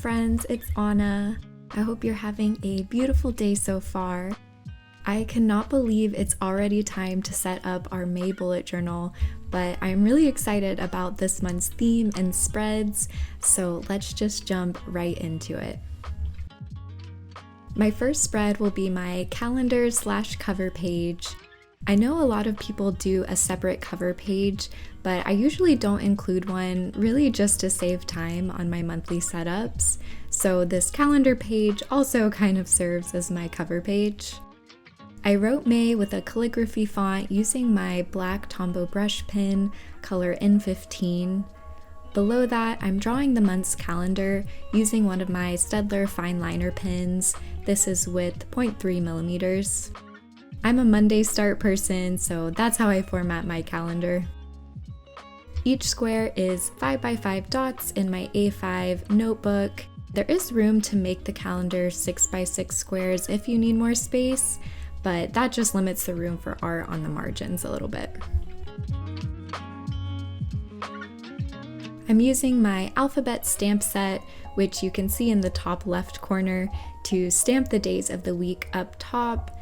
friends, it's Anna. I hope you're having a beautiful day so far. I cannot believe it's already time to set up our May bullet journal, but I'm really excited about this month's theme and spreads, so let's just jump right into it. My first spread will be my calendar/cover page. I know a lot of people do a separate cover page, but I usually don't include one, really just to save time on my monthly setups. So this calendar page also kind of serves as my cover page. I wrote May with a calligraphy font using my black Tombow brush pen, color N15. Below that, I'm drawing the month's calendar using one of my Staedtler fine liner pens. This is with 0.3 millimeters. I'm a Monday start person, so that's how I format my calendar. Each square is 5x5 dots in my A5 notebook. There is room to make the calendar 6x6 squares if you need more space, but that just limits the room for art on the margins a little bit. I'm using my alphabet stamp set, which you can see in the top left corner, to stamp the days of the week up top.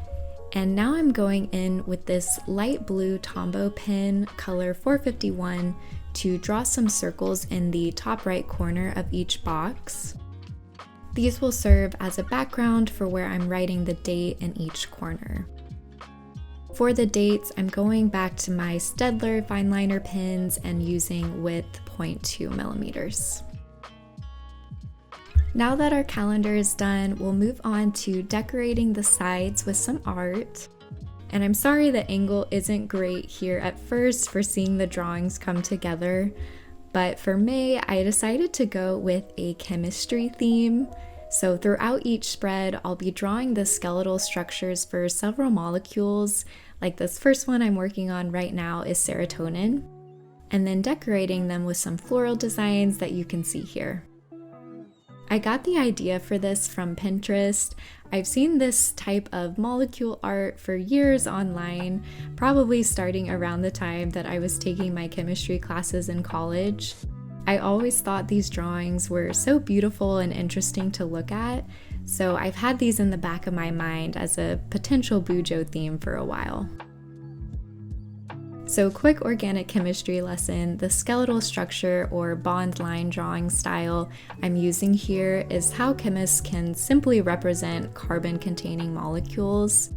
And now I'm going in with this light blue Tombow pen, color 451, to draw some circles in the top right corner of each box. These will serve as a background for where I'm writing the date in each corner. For the dates, I'm going back to my Staedtler fine liner pens and using width 0.2 millimeters. Now that our calendar is done, we'll move on to decorating the sides with some art. And I'm sorry the angle isn't great here at first for seeing the drawings come together, but for May, I decided to go with a chemistry theme. So throughout each spread, I'll be drawing the skeletal structures for several molecules, like this first one I'm working on right now is serotonin, and then decorating them with some floral designs that you can see here. I got the idea for this from Pinterest. I've seen this type of molecule art for years online, probably starting around the time that I was taking my chemistry classes in college. I always thought these drawings were so beautiful and interesting to look at, so I've had these in the back of my mind as a potential BuJo theme for a while. So quick organic chemistry lesson, the skeletal structure or bond line drawing style I'm using here is how chemists can simply represent carbon-containing molecules.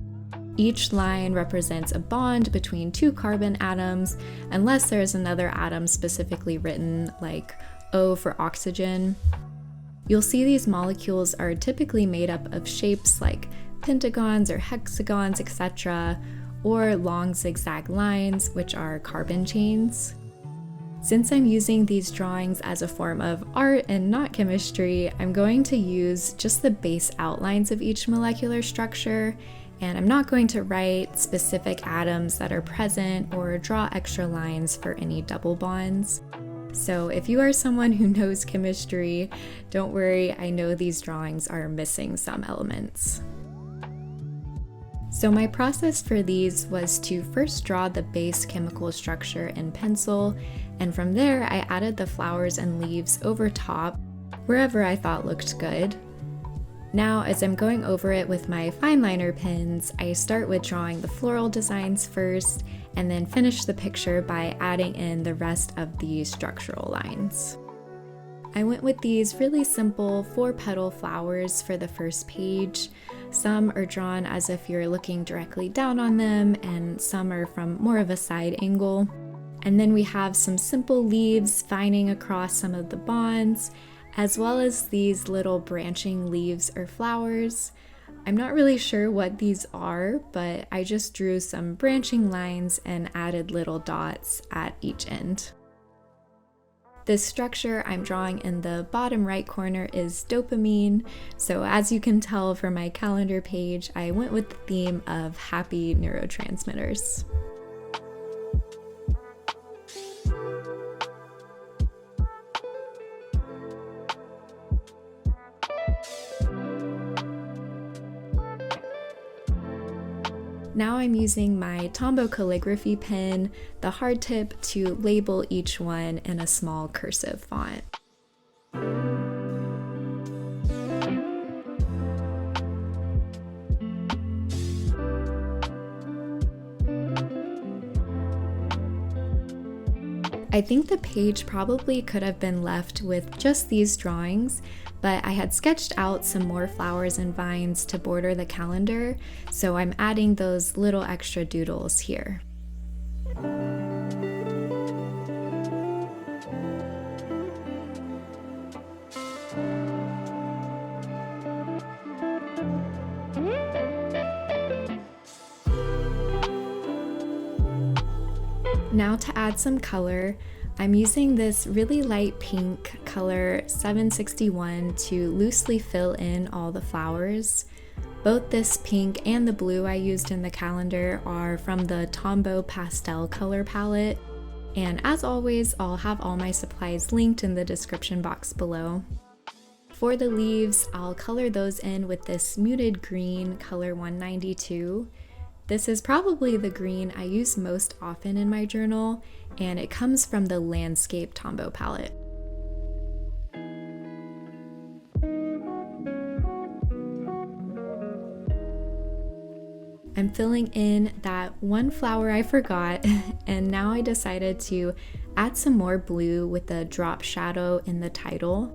Each line represents a bond between two carbon atoms, unless there's another atom specifically written, like O for oxygen. You'll see these molecules are typically made up of shapes like pentagons or hexagons, etc., or long zigzag lines, which are carbon chains. Since I'm using these drawings as a form of art and not chemistry, I'm going to use just the base outlines of each molecular structure, and I'm not going to write specific atoms that are present or draw extra lines for any double bonds. So if you are someone who knows chemistry, don't worry, I know these drawings are missing some elements. So my process for these was to first draw the base chemical structure in pencil, and from there I added the flowers and leaves over top, wherever I thought looked good. Now, as I'm going over it with my fine liner pens, I start with drawing the floral designs first, and then finish the picture by adding in the rest of the structural lines. I went with these really simple 4-petal flowers for the first page. Some are drawn as if you're looking directly down on them, and some are from more of a side angle. And then we have some simple leaves vining across some of the bonds, as well as these little branching leaves or flowers. I'm not really sure what these are, but I just drew some branching lines and added little dots at each end. This structure I'm drawing in the bottom right corner is dopamine, so as you can tell from my calendar page, I went with the theme of happy neurotransmitters. Now I'm using my Tombow calligraphy pen, the hard tip, to label each one in a small cursive font. I think the page probably could have been left with just these drawings, but I had sketched out some more flowers and vines to border the calendar, so I'm adding those little extra doodles here. Now to add some color, I'm using this really light pink color 761 to loosely fill in all the flowers. Both this pink and the blue I used in the calendar are from the Tombow pastel color palette. And as always, I'll have all my supplies linked in the description box below. For the leaves, I'll color those in with this muted green color 192. This is probably the green I use most often in my journal, and it comes from the Landscape Tombow palette. I'm filling in that one flower I forgot, and now I decided to add some more blue with the drop shadow in the title.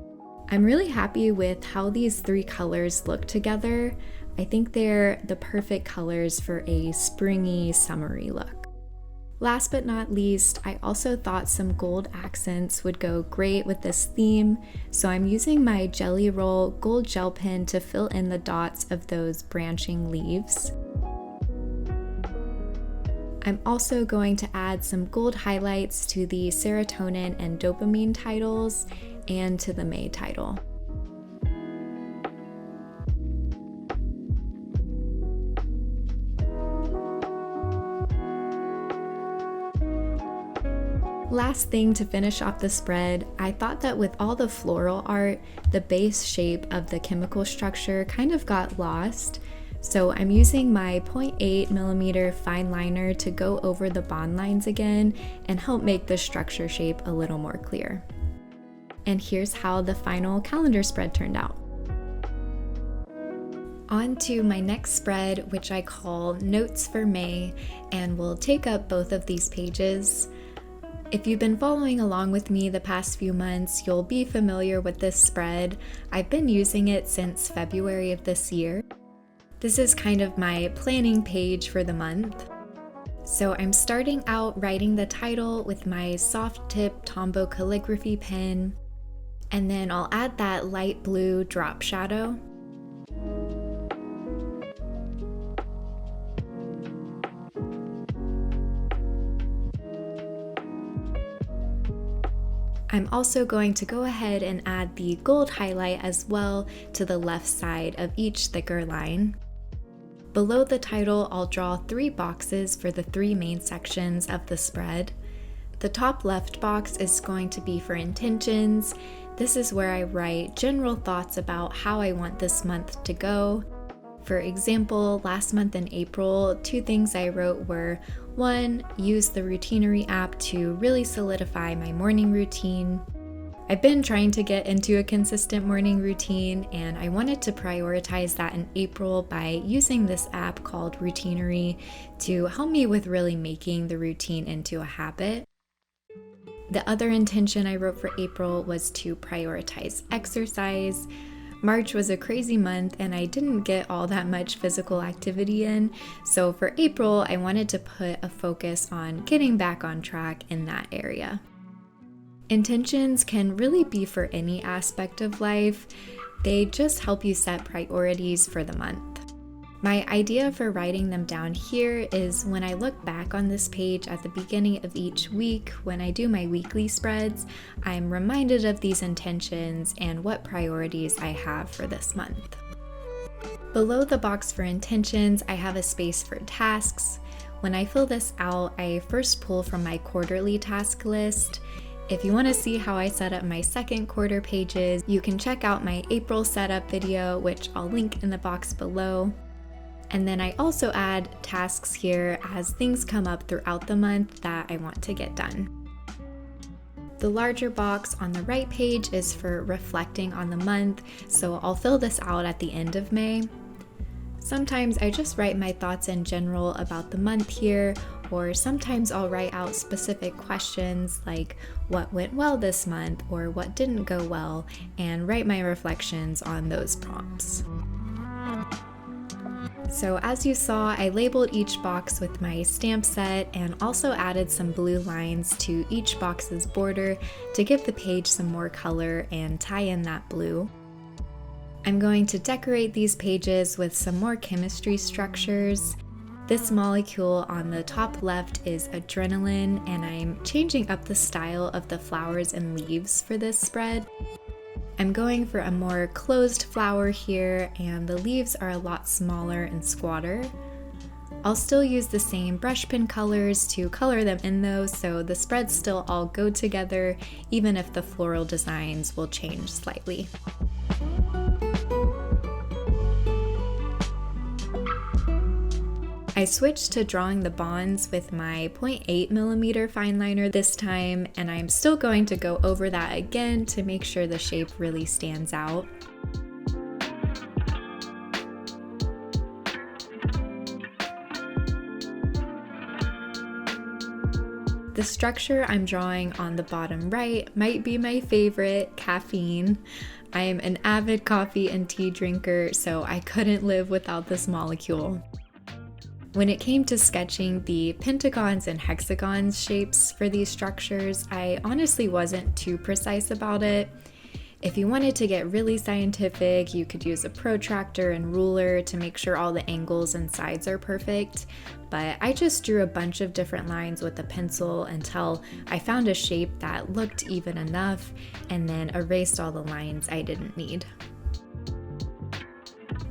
I'm really happy with how these three colors look together. I think they're the perfect colors for a springy, summery look. Last but not least, I also thought some gold accents would go great with this theme, so I'm using my Jelly Roll gold gel pen to fill in the dots of those branching leaves. I'm also going to add some gold highlights to the serotonin and dopamine titles and to the May title. Last thing to finish off the spread, I thought that with all the floral art, the base shape of the chemical structure kind of got lost. So I'm using my 0.8mm fine liner to go over the bond lines again and help make the structure shape a little more clear. And here's how the final calendar spread turned out. On to my next spread, which I call Notes for May, and will take up both of these pages. If you've been following along with me the past few months, you'll be familiar with this spread. I've been using it since February of this year. This is kind of my planning page for the month. So I'm starting out writing the title with my soft tip Tombow calligraphy pen, and then I'll add that light blue drop shadow. I'm also going to go ahead and add the gold highlight as well to the left side of each thicker line. Below the title, I'll draw 3 boxes for the 3 main sections of the spread. The top left box is going to be for intentions. This is where I write general thoughts about how I want this month to go. For example, last month in April, 2 things I wrote were 1, use the Routinery app to really solidify my morning routine. I've been trying to get into a consistent morning routine, and I wanted to prioritize that in April by using this app called Routinery to help me with really making the routine into a habit. The other intention I wrote for April was to prioritize exercise. March was a crazy month and I didn't get all that much physical activity in, so for April I wanted to put a focus on getting back on track in that area. Intentions can really be for any aspect of life. They just help you set priorities for the month. My idea for writing them down here is when I look back on this page at the beginning of each week, when I do my weekly spreads, I'm reminded of these intentions and what priorities I have for this month. Below the box for intentions, I have a space for tasks. When I fill this out, I first pull from my quarterly task list. If you want to see how I set up my second quarter pages, you can check out my April setup video, which I'll link in the box below. And then I also add tasks here as things come up throughout the month that I want to get done. The larger box on the right page is for reflecting on the month, so I'll fill this out at the end of May. Sometimes I just write my thoughts in general about the month here, or sometimes I'll write out specific questions like what went well this month or what didn't go well, and write my reflections on those prompts. So as you saw, I labeled each box with my stamp set and also added some blue lines to each box's border to give the page some more color and tie in that blue. I'm going to decorate these pages with some more chemistry structures. This molecule on the top left is adrenaline, and I'm changing up the style of the flowers and leaves for this spread. I'm going for a more closed flower here, and the leaves are a lot smaller and squatter. I'll still use the same brush pen colors to color them in though, so the spreads still all go together, even if the floral designs will change slightly. I switched to drawing the bonds with my 0.8mm fine liner this time, and I'm still going to go over that again to make sure the shape really stands out. The structure I'm drawing on the bottom right might be my favorite, caffeine. I am an avid coffee and tea drinker, so I couldn't live without this molecule. When it came to sketching the pentagons and hexagons shapes for these structures, I honestly wasn't too precise about it. If you wanted to get really scientific, you could use a protractor and ruler to make sure all the angles and sides are perfect, but I just drew a bunch of different lines with a pencil until I found a shape that looked even enough, and then erased all the lines I didn't need.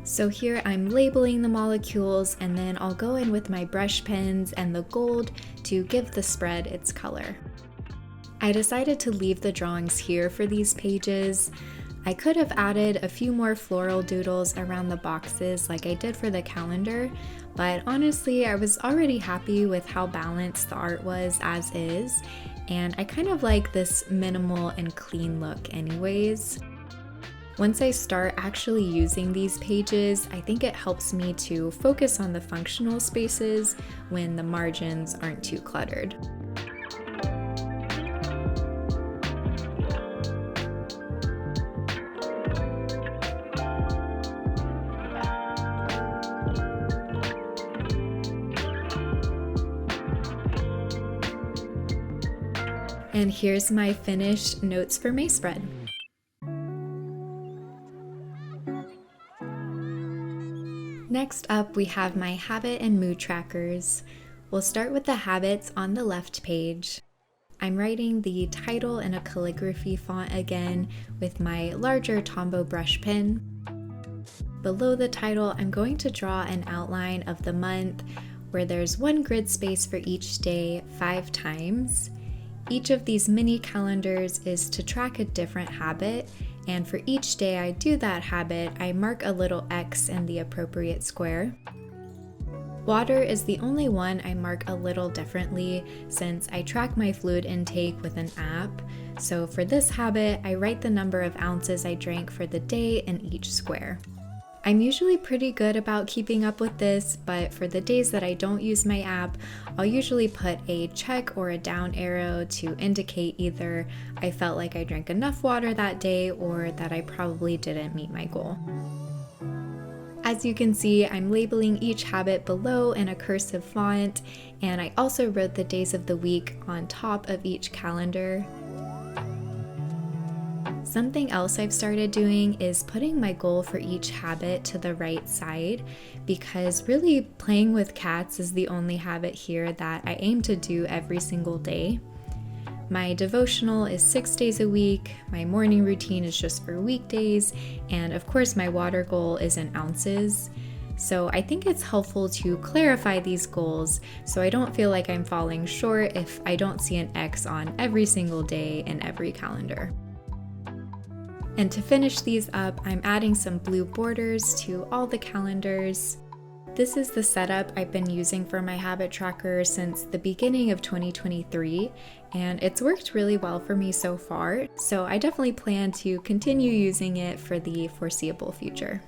So here I'm labeling the molecules, and then I'll go in with my brush pens and the gold to give the spread its color. I decided to leave the drawings here for these pages. I could have added a few more floral doodles around the boxes like I did for the calendar, but honestly I was already happy with how balanced the art was as is, and I kind of like this minimal and clean look anyways. Once I start actually using these pages, I think it helps me to focus on the functional spaces when the margins aren't too cluttered. And here's my finished notes for May spread. Next up, we have my habit and mood trackers. We'll start with the habits on the left page. I'm writing the title in a calligraphy font again with my larger Tombow brush pen. Below the title, I'm going to draw an outline of the month where there's one grid space for each day 5 times. Each of these mini calendars is to track a different habit, and for each day I do that habit, I mark a little X in the appropriate square. Water is the only one I mark a little differently since I track my fluid intake with an app. So for this habit, I write the number of ounces I drank for the day in each square. I'm usually pretty good about keeping up with this, but for the days that I don't use my app, I'll usually put a check or a down arrow to indicate either I felt like I drank enough water that day or that I probably didn't meet my goal. As you can see, I'm labeling each habit below in a cursive font, and I also wrote the days of the week on top of each calendar. Something else I've started doing is putting my goal for each habit to the right side, because really playing with cats is the only habit here that I aim to do every single day. My devotional is 6 days a week, my morning routine is just for weekdays, and of course my water goal is in ounces. So I think it's helpful to clarify these goals so I don't feel like I'm falling short if I don't see an X on every single day in every calendar. And to finish these up, I'm adding some blue borders to all the calendars. This is the setup I've been using for my habit tracker since the beginning of 2023, and it's worked really well for me so far, so I definitely plan to continue using it for the foreseeable future.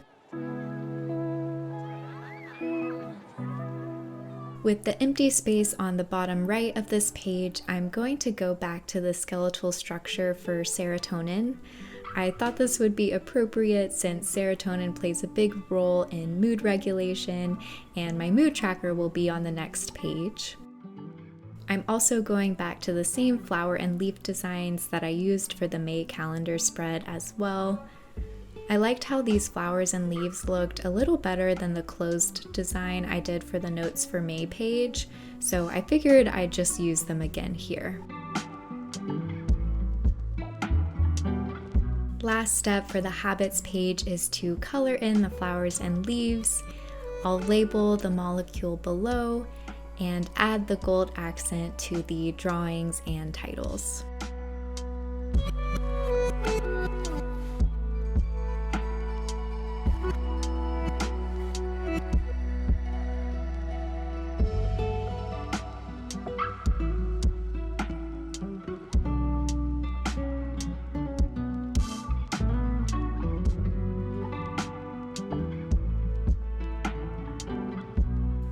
With the empty space on the bottom right of this page, I'm going to go back to the skeletal structure for serotonin. I thought this would be appropriate since serotonin plays a big role in mood regulation, and my mood tracker will be on the next page. I'm also going back to the same flower and leaf designs that I used for the May calendar spread as well. I liked how these flowers and leaves looked a little better than the closed design I did for the Notes for May page, so I figured I'd just use them again here. Last step for the habits page is to color in the flowers and leaves. I'll label the molecule below and add the gold accent to the drawings and titles.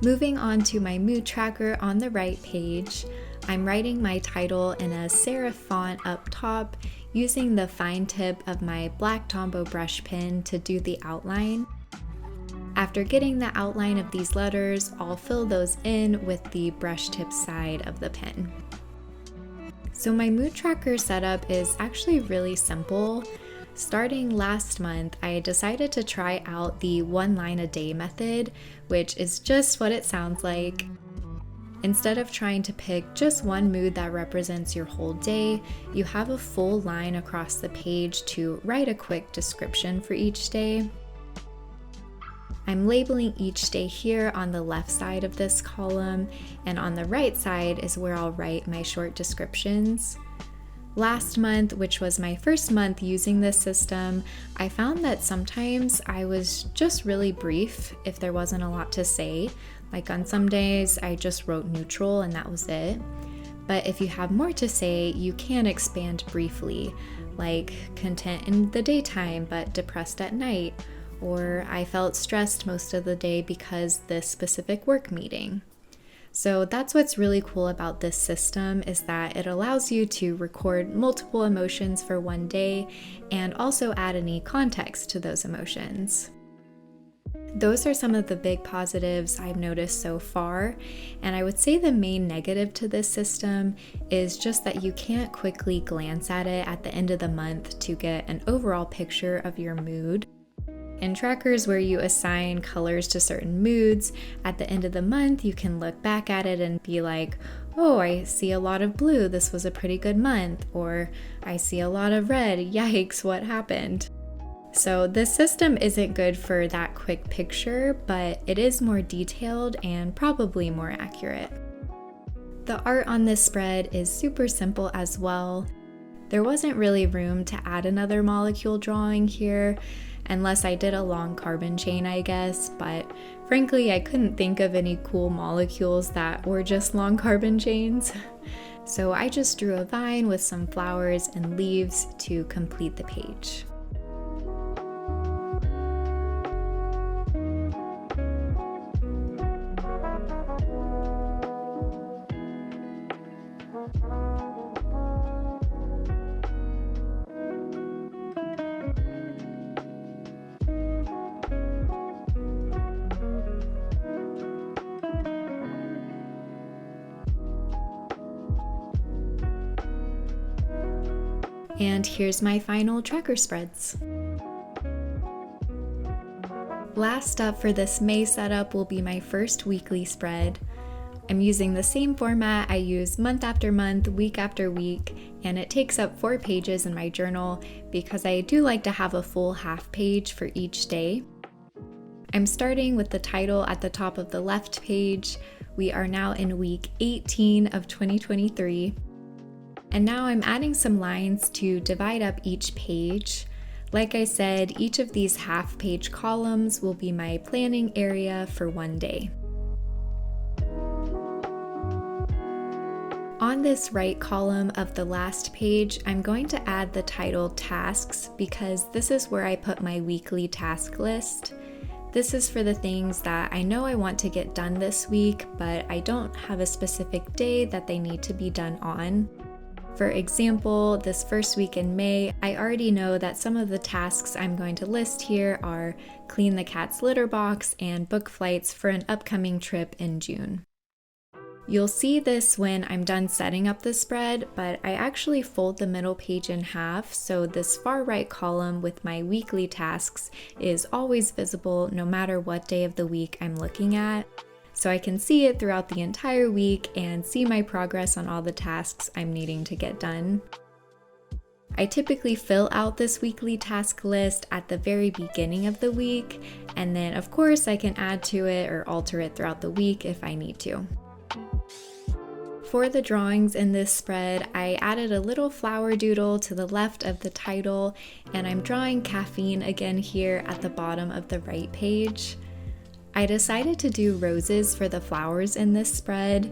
Moving on to my mood tracker on the right page, I'm writing my title in a serif font up top using the fine tip of my black Tombow brush pen to do the outline. After getting the outline of these letters, I'll fill those in with the brush tip side of the pen. So my mood tracker setup is actually really simple. Starting last month, I decided to try out the 1 line a day method, which is just what it sounds like. Instead of trying to pick just one mood that represents your whole day, you have a full line across the page to write a quick description for each day. I'm labeling each day here on the left side of this column, and on the right side is where I'll write my short descriptions. Last month, which was my first month using this system, I found that sometimes I was just really brief if there wasn't a lot to say. Like on some days, I just wrote neutral and that was it. But if you have more to say, you can expand briefly, like content in the daytime but depressed at night, or I felt stressed most of the day because this specific work meeting. So that's what's really cool about this system, is that it allows you to record multiple emotions for one day and also add any context to those emotions. Those are some of the big positives I've noticed so far, and I would say the main negative to this system is just that you can't quickly glance at it at the end of the month to get an overall picture of your mood. In trackers where you assign colors to certain moods, at the end of the month you can look back at it and be like, oh, I see a lot of blue, this was a pretty good month, or I see a lot of red, yikes, what happened? So this system isn't good for that quick picture, but it is more detailed and probably more accurate. The art on this spread is super simple as well. There wasn't really room to add another molecule drawing here, unless I did a long carbon chain, I guess, but frankly, I couldn't think of any cool molecules that were just long carbon chains. So I just drew a vine with some flowers and leaves to complete the page. And here's my final tracker spreads. Last up for this May setup will be my first weekly spread. I'm using the same format I use month after month, week after week, and it takes up 4 pages in my journal because I do like to have a full half page for each day. I'm starting with the title at the top of the left page. We are now in week 18 of 2023. And now I'm adding some lines to divide up each page. Like I said, each of these half-page columns will be my planning area for one day. On this right column of the last page, I'm going to add the title Tasks because this is where I put my weekly task list. This is for the things that I know I want to get done this week, but I don't have a specific day that they need to be done on. For example, this first week in May, I already know that some of the tasks I'm going to list here are clean the cat's litter box and book flights for an upcoming trip in June. You'll see this when I'm done setting up the spread, but I actually fold the middle page in half, so this far right column with my weekly tasks is always visible no matter what day of the week I'm looking at, so I can see it throughout the entire week and see my progress on all the tasks I'm needing to get done. I typically fill out this weekly task list at the very beginning of the week, and then of course I can add to it or alter it throughout the week if I need to. For the drawings in this spread, I added a little flower doodle to the left of the title, and I'm drawing caffeine again here at the bottom of the right page. I decided to do roses for the flowers in this spread.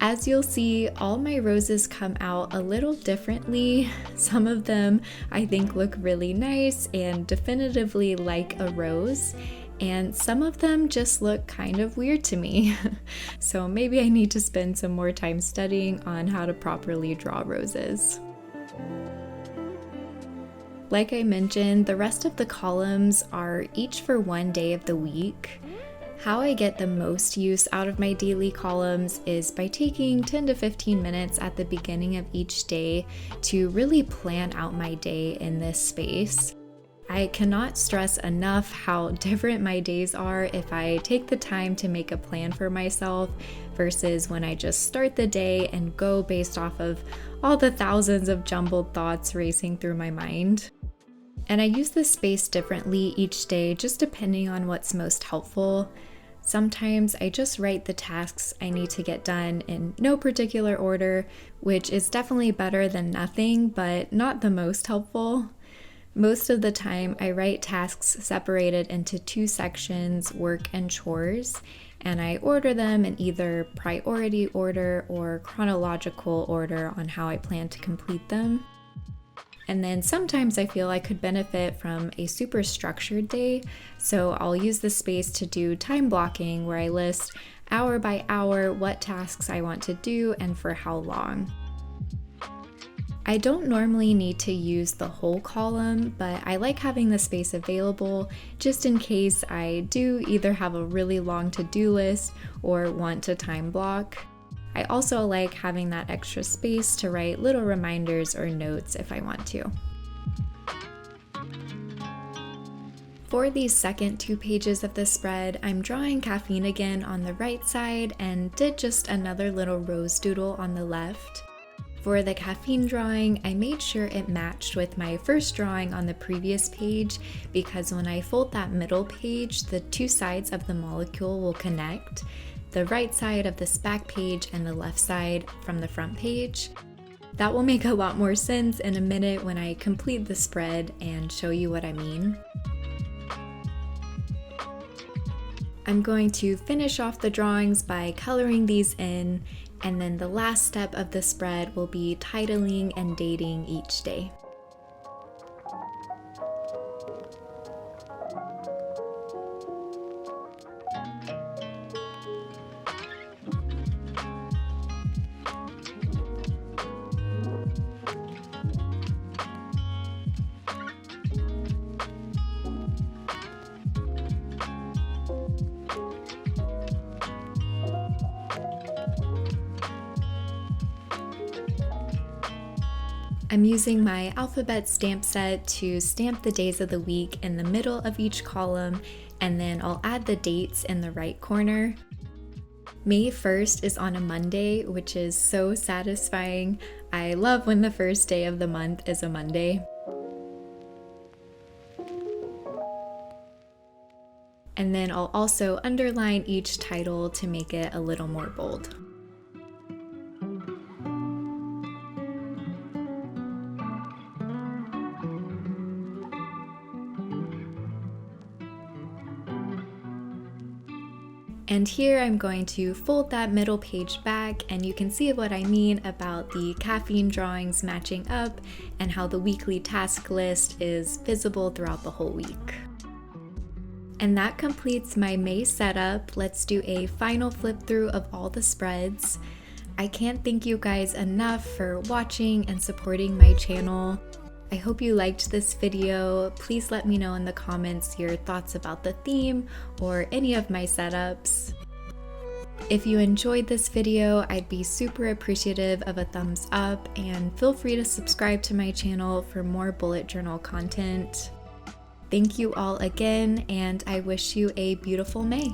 As you'll see, all my roses come out a little differently. Some of them I think look really nice and definitively like a rose, and some of them just look kind of weird to me. So maybe I need to spend some more time studying on how to properly draw roses. Like I mentioned, the rest of the columns are each for one day of the week. How I get the most use out of my daily columns is by taking 10 to 15 minutes at the beginning of each day to really plan out my day in this space. I cannot stress enough how different my days are if I take the time to make a plan for myself versus when I just start the day and go based off of all the thousands of jumbled thoughts racing through my mind. And I use this space differently each day just depending on what's most helpful. Sometimes I just write the tasks I need to get done in no particular order, which is definitely better than nothing, but not the most helpful. Most of the time, I write tasks separated into two sections, work and chores, and I order them in either priority order or chronological order on how I plan to complete them. And then sometimes I feel I could benefit from a super structured day, so I'll use the space to do time blocking where I list hour by hour what tasks I want to do and for how long. I don't normally need to use the whole column, but I like having the space available just in case I do either have a really long to-do list or want to time block. I also like having that extra space to write little reminders or notes if I want to. For these second two pages of the spread, I'm drawing caffeine again on the right side and did just another little rose doodle on the left. For the caffeine drawing, I made sure it matched with my first drawing on the previous page because when I fold that middle page, the two sides of the molecule will connect, the right side of this back page and the left side from the front page. That will make a lot more sense in a minute when I complete the spread and show you what I mean. I'm going to finish off the drawings by coloring these in, and then the last step of the spread will be titling and dating each day. I'm using my alphabet stamp set to stamp the days of the week in the middle of each column, and then I'll add the dates in the right corner. May 1st is on a Monday, which is so satisfying. I love when the first day of the month is a Monday. And then I'll also underline each title to make it a little more bold. And here I'm going to fold that middle page back, and you can see what I mean about the caffeine drawings matching up and how the weekly task list is visible throughout the whole week. And that completes my May setup. Let's do a final flip through of all the spreads. I can't thank you guys enough for watching and supporting my channel. I hope you liked this video. Please let me know in the comments your thoughts about the theme or any of my setups. If you enjoyed this video, I'd be super appreciative of a thumbs up, and feel free to subscribe to my channel for more bullet journal content. Thank you all again, and I wish you a beautiful May.